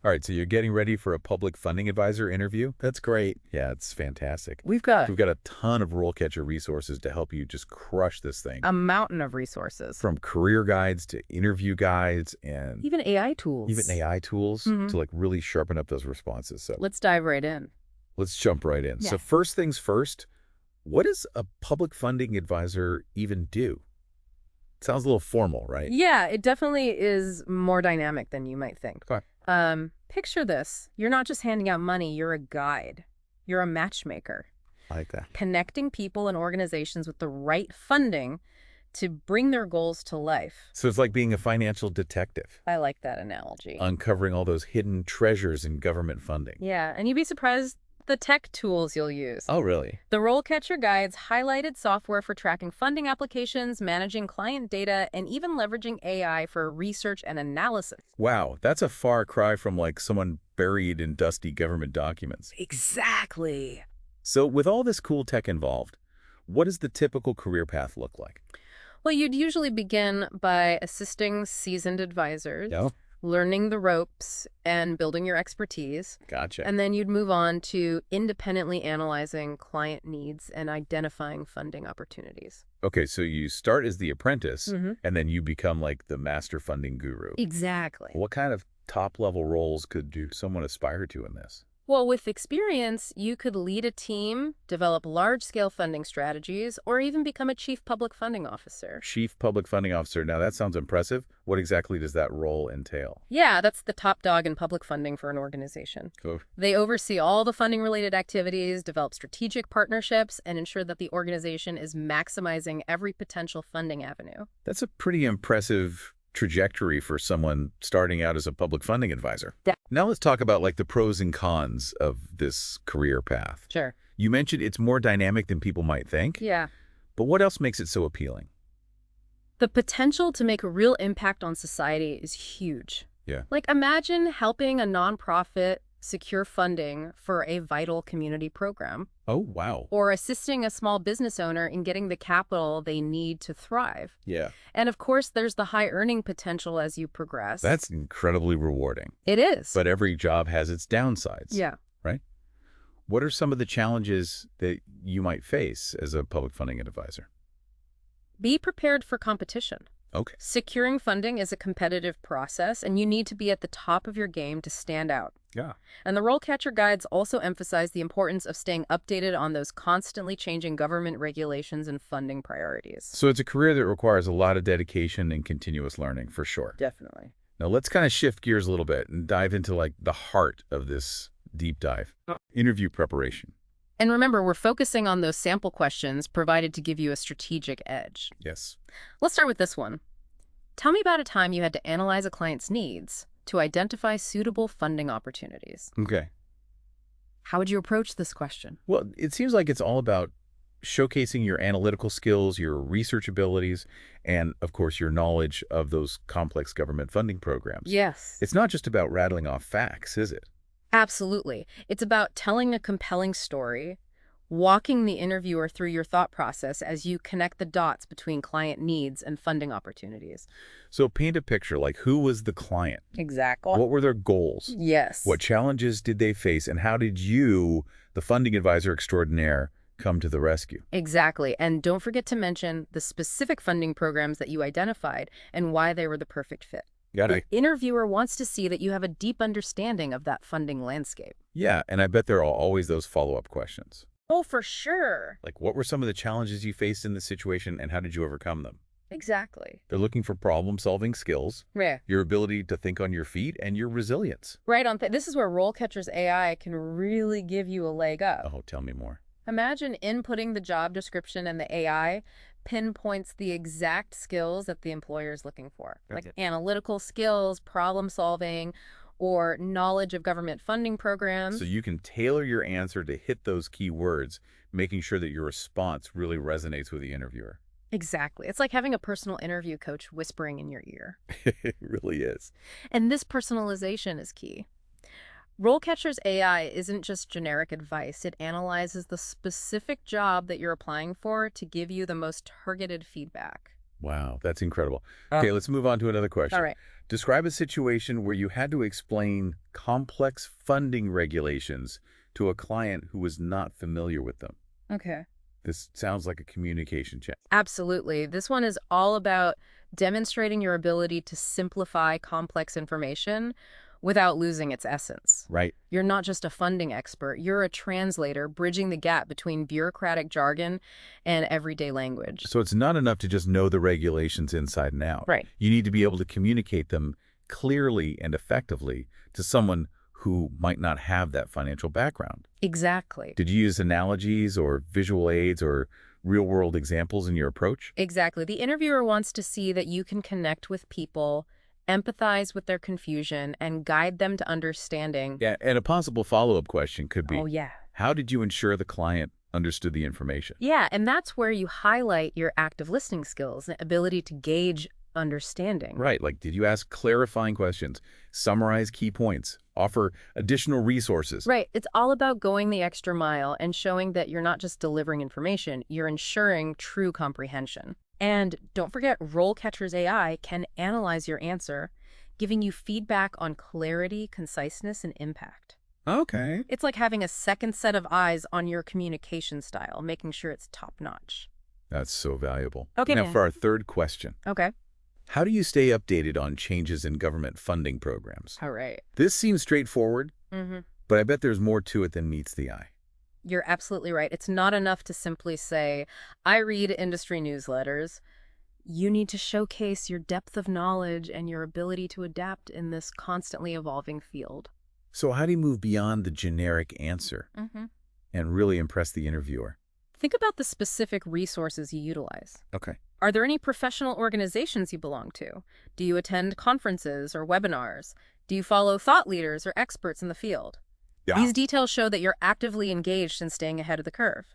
All right, so you're getting ready for a public funding advisor interview? That's great. Yeah, it's fantastic. We've got We've got a ton of RoleCatcher resources to help you just crush this thing. a mountain of resources. From career guides to interview guides and Even AI tools. even AI tools to like really sharpen up those responses. So Let's dive right in. let's jump right in. Yeah. So first things first, what does a public funding advisor even do? It sounds a little formal, right? Yeah, it definitely is more dynamic than you might think. Okay. Picture this. You're not just handing out money, you're a guide. You're a matchmaker, I like that. connecting people and organizations with the right funding to bring their goals to life. So it's like being a financial detective, I like that analogy. uncovering all those hidden treasures in government funding. Yeah, and you'd be surprised the tech tools you'll use. Oh, really? The RoleCatcher guides highlighted software for tracking funding applications, managing client data, and even leveraging AI for research and analysis. Wow, that's a far cry from like someone buried in dusty government documents. Exactly. So with all this cool tech involved, what does the typical career path look like? Well, you'd usually begin by assisting seasoned advisors, Yeah. learning the ropes, and building your expertise. Gotcha. And then you'd move on to independently analyzing client needs and identifying funding opportunities. Okay, so you start as the apprentice, Mm-hmm. and then you become like the master funding guru. Exactly. What kind of top-level roles could someone aspire to in this? Well, with experience, you could lead a team, develop large-scale funding strategies, or even become a chief public funding officer. Chief Public Funding Officer. Now, that sounds impressive. What exactly does that role entail? Yeah, that's the top dog in public funding for an organization. Oh, They oversee all the funding-related activities, develop strategic partnerships, and ensure that the organization is maximizing every potential funding avenue. that's a pretty impressive trajectory for someone starting out as a public funding advisor. Yeah. Now let's talk about like the pros and cons of this career path. Sure. You mentioned it's more dynamic than people might think, Yeah. but what else makes it so appealing? The potential to make a real impact on society is huge. Yeah. Like, imagine helping a nonprofit secure funding for a vital community program, Oh, wow. or assisting a small business owner in getting the capital they need to thrive. Yeah. And of course, there's the high earning potential as you progress. That's incredibly rewarding. It is. But every job has its downsides. Yeah. Right? What are some of the challenges that you might face as a public funding advisor? Be prepared for competition. Okay. Securing funding is a competitive process, and you need to be at the top of your game to stand out. Yeah. And the RoleCatcher guides also emphasize the importance of staying updated on those constantly changing government regulations and funding priorities. So it's a career that requires a lot of dedication and continuous learning, for sure. Definitely. Now let's kind of shift gears a little bit and dive into like the heart of this deep dive. Interview preparation. And remember, we're focusing on those sample questions provided to give you a strategic edge. Yes. Let's start with this one. Tell me about a time you had to analyze a client's needs to identify suitable funding opportunities. Okay. How would you approach this question? Well, it seems like it's all about showcasing your analytical skills, your research abilities, and of course your knowledge of those complex government funding programs. Yes. It's not just about rattling off facts, is it? Absolutely. It's about telling a compelling story, walking the interviewer through your thought process as you connect the dots between client needs and funding opportunities. So paint a picture, like who was the client? Exactly. What were their goals? Yes. What challenges did they face? And how did you, the funding advisor extraordinaire, come to the rescue? Exactly. And don't forget to mention the specific funding programs that you identified and why they were the perfect fit. Got The it. interviewer wants to see that you have a deep understanding of that funding landscape. Yeah, and I bet there are always those follow-up questions. Oh, for sure. Like, what were some of the challenges you faced in this situation, and how did you overcome them? Exactly. They're looking for problem-solving skills, Yeah. your ability to think on your feet, and your resilience. Right on. This is where RoleCatcher's AI can really give you a leg up. Oh, tell me more. Imagine inputting the job description and the AI pinpoints the exact skills that the employer is looking for, like Okay. analytical skills, problem solving, or knowledge of government funding programs. So you can tailor your answer to hit those key words, making sure that your response really resonates with the interviewer. Exactly. It's like having a personal interview coach whispering in your ear. It really is. And this personalization is key. RoleCatcher's AI isn't just generic advice. It analyzes the specific job that you're applying for to give you the most targeted feedback. Wow, that's incredible. Okay, let's move on to another question. All right. Describe a situation where you had to explain complex funding regulations to a client who was not familiar with them. Okay. This sounds like a communication check. Absolutely. This one is all about demonstrating your ability to simplify complex information without losing its essence. Right. You're not just a funding expert, you're a translator bridging the gap between bureaucratic jargon and everyday language. So it's not enough to just know the regulations inside and out. Right. You need to be able to communicate them clearly and effectively to someone who might not have that financial background. Exactly. Did you use analogies or visual aids or real-world examples in your approach? Exactly. The interviewer wants to see that you can connect with people, empathize with their confusion, and guide them to understanding. Yeah, and a possible follow-up question could be, Oh, yeah. how did you ensure the client understood the information? Yeah, and that's where you highlight your active listening skills, and ability to gauge understanding. Right, like did you ask clarifying questions, summarize key points, offer additional resources? Right. It's all about going the extra mile and showing that you're not just delivering information, you're ensuring true comprehension. And don't forget, RoleCatcher's AI can analyze your answer, giving you feedback on clarity, conciseness, and impact. Okay. It's like having a second set of eyes on your communication style, making sure it's top-notch. That's so valuable. Okay, now man. for our third question. Okay. How do you stay updated on changes in government funding programs? All right. This seems straightforward, Mm-hmm. but I bet there's more to it than meets the eye. You're absolutely right. It's not enough to simply say, I read industry newsletters. You need to showcase your depth of knowledge and your ability to adapt in this constantly evolving field. So how do you move beyond the generic answer Mm-hmm. and really impress the interviewer? Think about the specific resources you utilize. Okay. Are there any professional organizations you belong to? Do you attend conferences or webinars? Do you follow thought leaders or experts in the field? Yeah. These details show that you're actively engaged in staying ahead of the curve.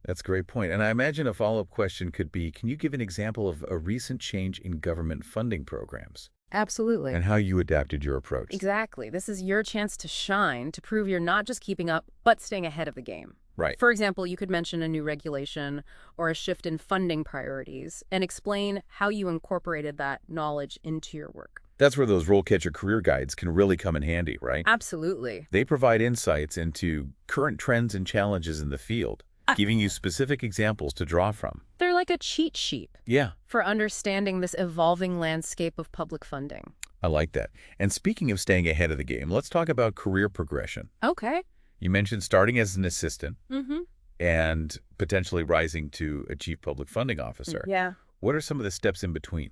That's a great point. And I imagine a follow-up question could be, can you give an example of a recent change in government funding programs Absolutely. and how you adapted your approach? Exactly. This is your chance to shine, to prove you're not just keeping up, but staying ahead of the game. Right. For example, you could mention a new regulation or a shift in funding priorities and explain how you incorporated that knowledge into your work. That's where those RoleCatcher career guides can really come in handy, right? Absolutely. They provide insights into current trends and challenges in the field, giving you specific examples to draw from. They're like a cheat sheet Yeah, for understanding this evolving landscape of public funding. I like that. And speaking of staying ahead of the game, let's talk about career progression. Okay. You mentioned starting as an assistant Mm-hmm. and potentially rising to a chief public funding officer. Yeah. What are some of the steps in between?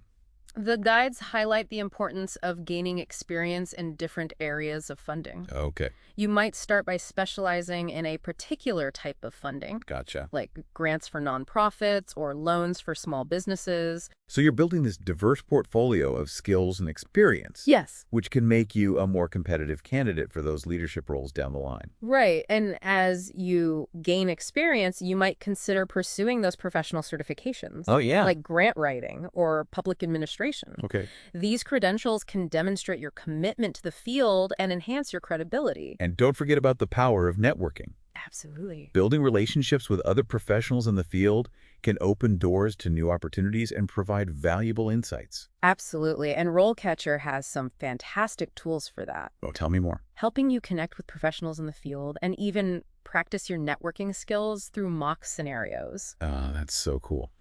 The guides highlight the importance of gaining experience in different areas of funding. Okay, You might start by specializing in a particular type of funding, gotcha. like grants for nonprofits or loans for small businesses. So you're building this diverse portfolio of skills and experience, Yes. which can make you a more competitive candidate for those leadership roles down the line. Right. And as you gain experience, you might consider pursuing those professional certifications. Oh, yeah. Like grant writing or public administration. Okay. These credentials can demonstrate your commitment to the field and enhance your credibility. And don't forget about the power of networking. Absolutely. Building relationships with other professionals in the field can open doors to new opportunities and provide valuable insights. Absolutely. And RoleCatcher has some fantastic tools for that, Oh, tell me more. helping you connect with professionals in the field and even practice your networking skills through mock scenarios. That's so cool.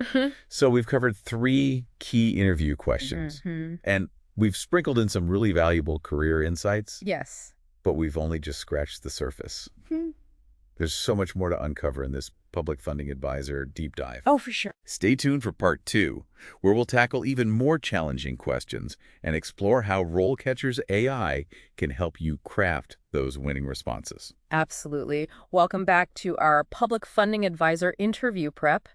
So we've covered 3 key interview questions, Mhm. and we've sprinkled in some really valuable career insights, Yes. but we've only just scratched the surface. There's so much more to uncover in this Public Funding Advisor deep dive. Oh, for sure. Stay tuned for part 2, where we'll tackle even more challenging questions and explore how RoleCatcher's AI can help you craft those winning responses. Absolutely. Welcome back to our Public Funding Advisor interview prep.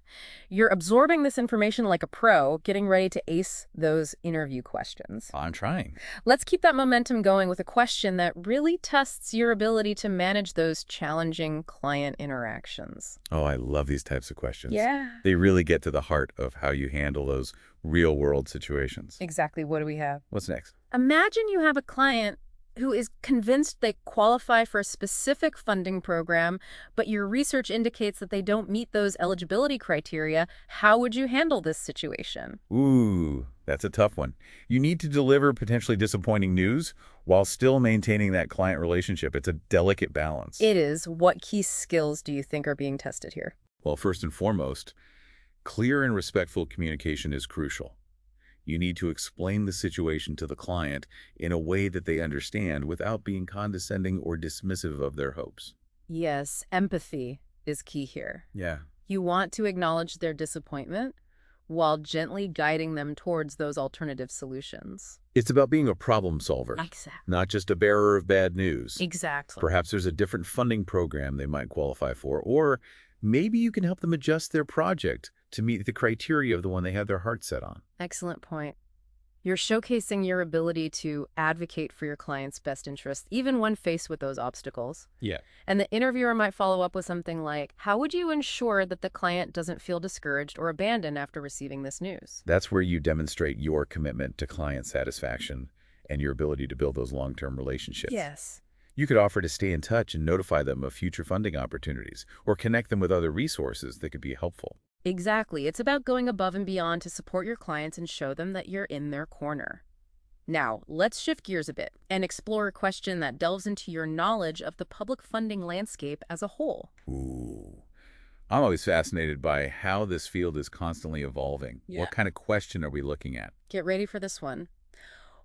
You're absorbing this information like a pro, getting ready to ace those interview questions. I'm trying. Let's keep that momentum going with a question that really tests your ability to manage those challenging client interactions. Oh, I love these types of questions. Yeah. They really get to the heart of how you handle those real-world situations. Exactly. What do we have? What's next? Imagine you have a client who is convinced they qualify for a specific funding program, but your research indicates that they don't meet those eligibility criteria. How would you handle this situation? Ooh, that's a tough one. You need to deliver potentially disappointing news while still maintaining that client relationship. It's a delicate balance. It is. What key skills do you think are being tested here? Well, first and foremost, clear and respectful communication is crucial. You need to explain the situation to the client in a way that they understand without being condescending or dismissive of their hopes. Yes, empathy is key here. Yeah. You want to acknowledge their disappointment while gently guiding them towards those alternative solutions. It's about being a problem solver, Exactly. not just a bearer of bad news. Exactly. Perhaps there's a different funding program they might qualify for, or maybe you can help them adjust their project to meet the criteria of the one they have their heart set on. Excellent point. You're showcasing your ability to advocate for your client's best interests, even when faced with those obstacles. Yeah. And the interviewer might follow up with something like, how would you ensure that the client doesn't feel discouraged or abandoned after receiving this news? That's where you demonstrate your commitment to client satisfaction and your ability to build those long-term relationships. Yes. You could offer to stay in touch and notify them of future funding opportunities or connect them with other resources that could be helpful. Exactly. It's about going above and beyond to support your clients and show them that you're in their corner. Now, let's shift gears a bit and explore a question that delves into your knowledge of the public funding landscape as a whole. Ooh. I'm always fascinated by how this field is constantly evolving. Yeah. What kind of question are we looking at? Get ready for this one.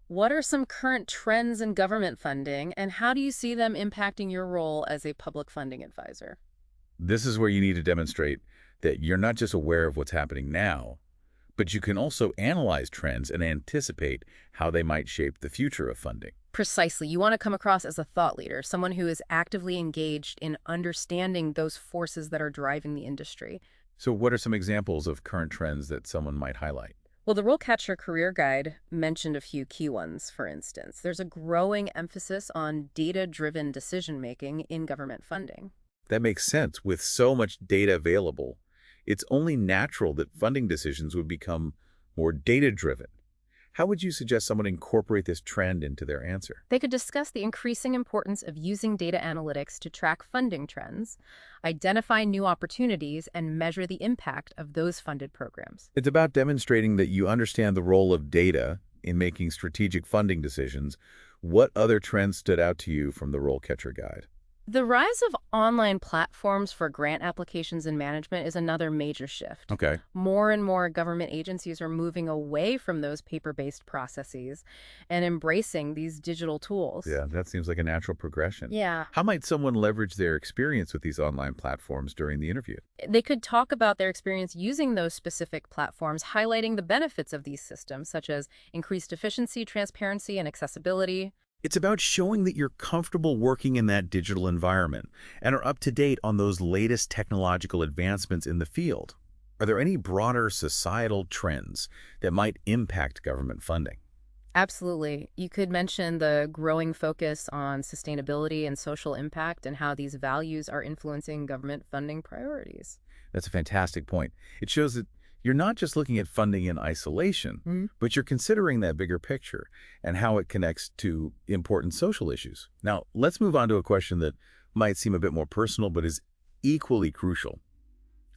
What are some current trends in government funding, and how do you see them impacting your role as a public funding advisor? This is where you need to demonstrate that you're not just aware of what's happening now, but you can also analyze trends and anticipate how they might shape the future of funding. Precisely. You want to come across as a thought leader, someone who is actively engaged in understanding those forces that are driving the industry. So what are some examples of current trends that someone might highlight? Well, the RoleCatcher Career Guide mentioned a few key ones, for instance. There's a growing emphasis on data-driven decision-making in government funding. That makes sense. With so much data available, it's only natural that funding decisions would become more data-driven. How would you suggest someone incorporate this trend into their answer? They could discuss the increasing importance of using data analytics to track funding trends, identify new opportunities, and measure the impact of those funded programs. It's about demonstrating that you understand the role of data in making strategic funding decisions. What other trends stood out to you from the RoleCatcher Guide? The rise of online platforms for grant applications and management is another major shift. Okay. More and more government agencies are moving away from those paper-based processes and embracing these digital tools. Yeah, that seems like a natural progression. Yeah. How might someone leverage their experience with these online platforms during the interview? They could talk about their experience using those specific platforms, highlighting the benefits of these systems, such as increased efficiency, transparency, and accessibility. It's about showing that you're comfortable working in that digital environment and are up to date on those latest technological advancements in the field. Are there any broader societal trends that might impact government funding? Absolutely. You could mention the growing focus on sustainability and social impact and how these values are influencing government funding priorities. That's a fantastic point. It shows that you're not just looking at funding in isolation, but you're considering that bigger picture and how it connects to important social issues. Now, let's move on to a question that might seem a bit more personal, but is equally crucial.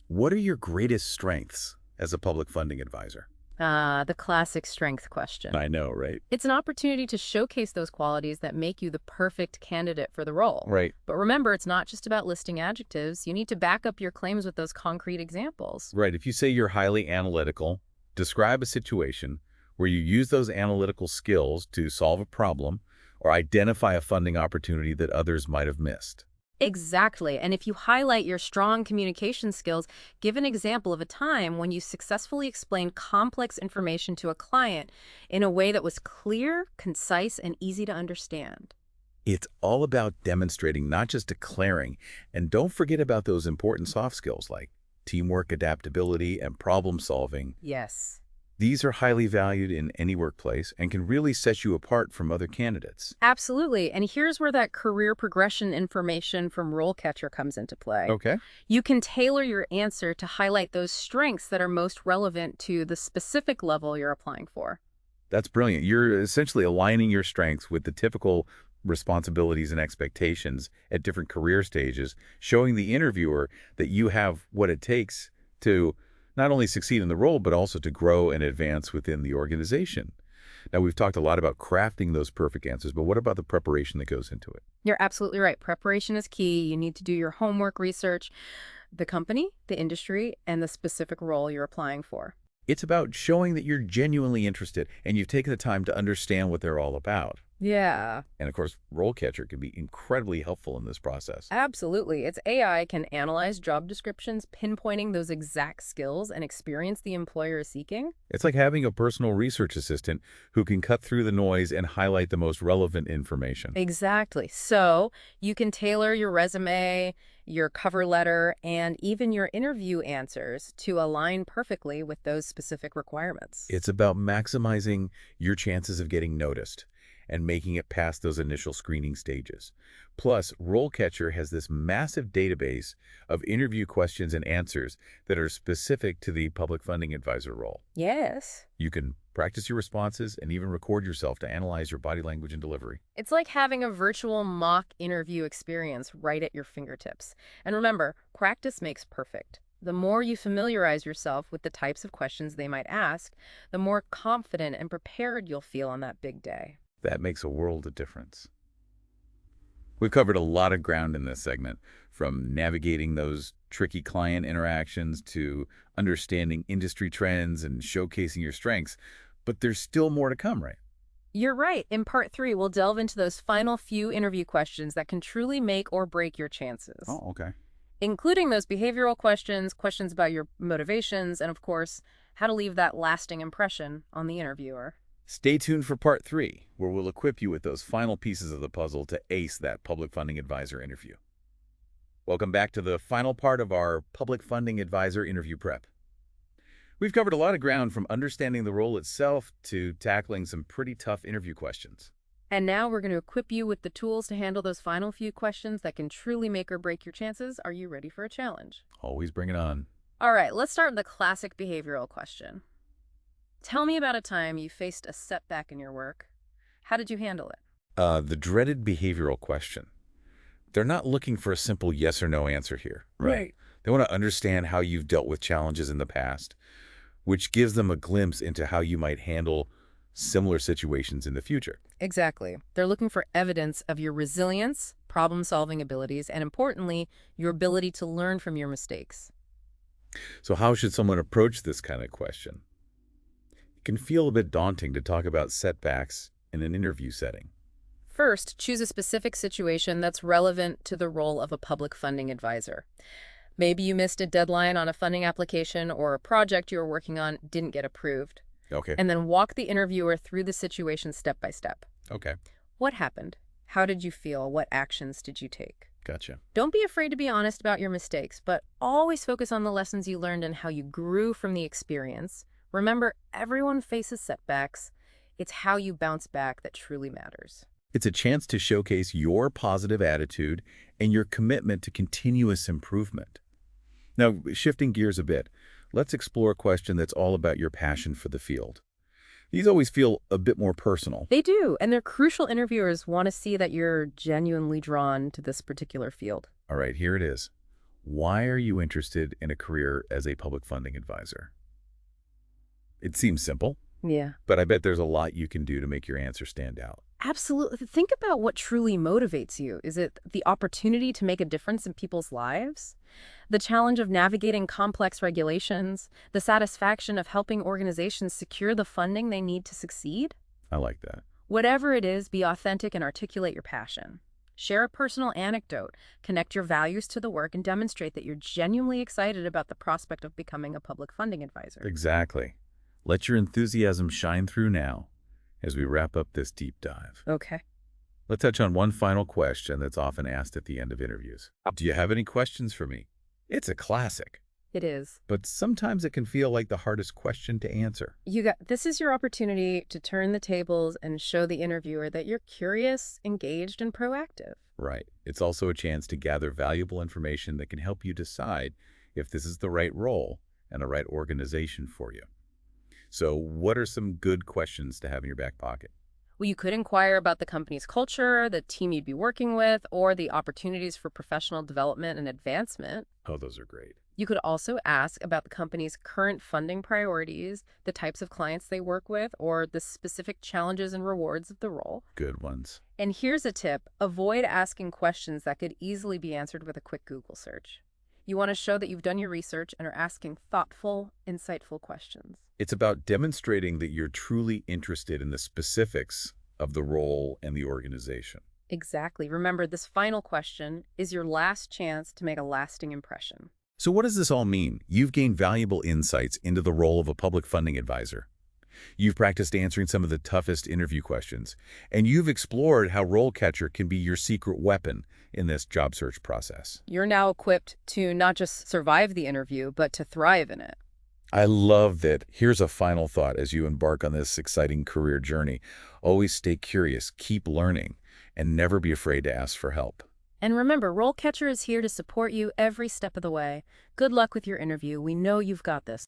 What are your greatest strengths as a public funding advisor? The classic strength question. I know, right? It's an opportunity to showcase those qualities that make you the perfect candidate for the role. Right. But remember, it's not just about listing adjectives. You need to back up your claims with those concrete examples. Right. If you say you're highly analytical, describe a situation where you use those analytical skills to solve a problem or identify a funding opportunity that others might have missed. Exactly. And if you highlight your strong communication skills, give an example of a time when you successfully explained complex information to a client in a way that was clear, concise, and easy to understand. It's all about demonstrating, not just declaring. And don't forget about those important soft skills like teamwork, adaptability, and problem solving. Yes. These are highly valued in any workplace and can really set you apart from other candidates. Absolutely. And here's where that career progression information from RoleCatcher comes into play. Okay. You can tailor your answer to highlight those strengths that are most relevant to the specific level you're applying for. That's brilliant. You're essentially aligning your strengths with the typical responsibilities and expectations at different career stages, showing the interviewer that you have what it takes to not only succeed in the role, but also to grow and advance within the organization. Now, we've talked a lot about crafting those perfect answers, but what about the preparation that goes into it? You're absolutely right. Preparation is key. You need to do your homework research, the company, the industry, and the specific role you're applying for. It's about showing that you're genuinely interested and you've taken the time to understand what they're all about. Yeah, And of course, RoleCatcher can be incredibly helpful in this process. absolutely. Its AI can analyze job descriptions, pinpointing those exact skills and experience the employer is seeking. It's like having a personal research assistant who can cut through the noise and highlight the most relevant information. Exactly. So you can tailor your resume, your cover letter, and even your interview answers to align perfectly with those specific requirements. It's about maximizing your chances of getting noticed and making it past those initial screening stages. Plus, RoleCatcher has this massive database of interview questions and answers that are specific to the public funding advisor role. Yes. You can practice your responses and even record yourself to analyze your body language and delivery. It's like having a virtual mock interview experience right at your fingertips. And remember, practice makes perfect. The more you familiarize yourself with the types of questions they might ask, the more confident and prepared you'll feel on that big day. That makes a world of difference. We've covered a lot of ground in this segment, from navigating those tricky client interactions to understanding industry trends and showcasing your strengths. But there's still more to come, right? You're right. In part 3, we'll delve into those final few interview questions that can truly make or break your chances, Oh, okay. including those behavioral questions, questions about your motivations, and of course, how to leave that lasting impression on the interviewer. Stay tuned for part 3, where we'll equip you with those final pieces of the puzzle to ace that public funding advisor interview. Welcome back to the final part of our public funding advisor interview prep. We've covered a lot of ground, from understanding the role itself to tackling some pretty tough interview questions. And now we're going to equip you with the tools to handle those final few questions that can truly make or break your chances. Are you ready for a challenge? Always bring it on. All right, let's start with the classic behavioral question. Tell me about a time you faced a setback in your work. How did you handle it? The dreaded behavioral question. They're not looking for a simple yes or no answer here. Right. They want to understand how you've dealt with challenges in the past, which gives them a glimpse into how you might handle similar situations in the future. Exactly. They're looking for evidence of your resilience, problem-solving abilities, and importantly, your ability to learn from your mistakes. So how should someone approach this kind of question? It can feel a bit daunting to talk about setbacks in an interview setting. First, choose a specific situation that's relevant to the role of a public funding advisor. Maybe you missed a deadline on a funding application, or a project you were working on didn't get approved. Okay. And then walk the interviewer through the situation step by step. Okay. What happened? How did you feel? What actions did you take? Gotcha. Don't be afraid to be honest about your mistakes, but always focus on the lessons you learned and how you grew from the experience. Remember, everyone faces setbacks. It's how you bounce back that truly matters. It's a chance to showcase your positive attitude and your commitment to continuous improvement. Now, shifting gears a bit, let's explore a question that's all about your passion for the field. These always feel a bit more personal. They do, and they're crucial. Interviewers want to see that you're genuinely drawn to this particular field. All right, here it is. Why are you interested in a career as a public funding advisor? It seems simple, Yeah. but I bet there's a lot you can do to make your answer stand out. Absolutely. Think about what truly motivates you. Is it the opportunity to make a difference in people's lives? The challenge of navigating complex regulations? The satisfaction of helping organizations secure the funding they need to succeed? I like that. Whatever it is, be authentic and articulate your passion. Share a personal anecdote, connect your values to the work, and demonstrate that you're genuinely excited about the prospect of becoming a public funding advisor. Exactly. Let your enthusiasm shine through now as we wrap up this deep dive. Okay. Let's touch on one final question that's often asked at the end of interviews. Do you have any questions for me? It's a classic, It is. but sometimes it can feel like the hardest question to answer. This is your opportunity to turn the tables and show the interviewer that you're curious, engaged, and proactive. Right. It's also a chance to gather valuable information that can help you decide if this is the right role and the right organization for you. So what are some good questions to have in your back pocket? Well, you could inquire about the company's culture, the team you'd be working with, or the opportunities for professional development and advancement. Oh, those are great. You could also ask about the company's current funding priorities, the types of clients they work with, or the specific challenges and rewards of the role. Good ones. And here's a tip. Avoid asking questions that could easily be answered with a quick Google search. You want to show that you've done your research and are asking thoughtful, insightful questions. It's about demonstrating that you're truly interested in the specifics of the role and the organization. Exactly. Remember, this final question is your last chance to make a lasting impression. So what does this all mean? You've gained valuable insights into the role of a public funding advisor. You've practiced answering some of the toughest interview questions, and you've explored how RoleCatcher can be your secret weapon in this job search process. You're now equipped to not just survive the interview, but to thrive in it. I love that. Here's a final thought as you embark on this exciting career journey. Always stay curious, keep learning, and never be afraid to ask for help. And remember, RoleCatcher is here to support you every step of the way. Good luck with your interview. We know you've got this.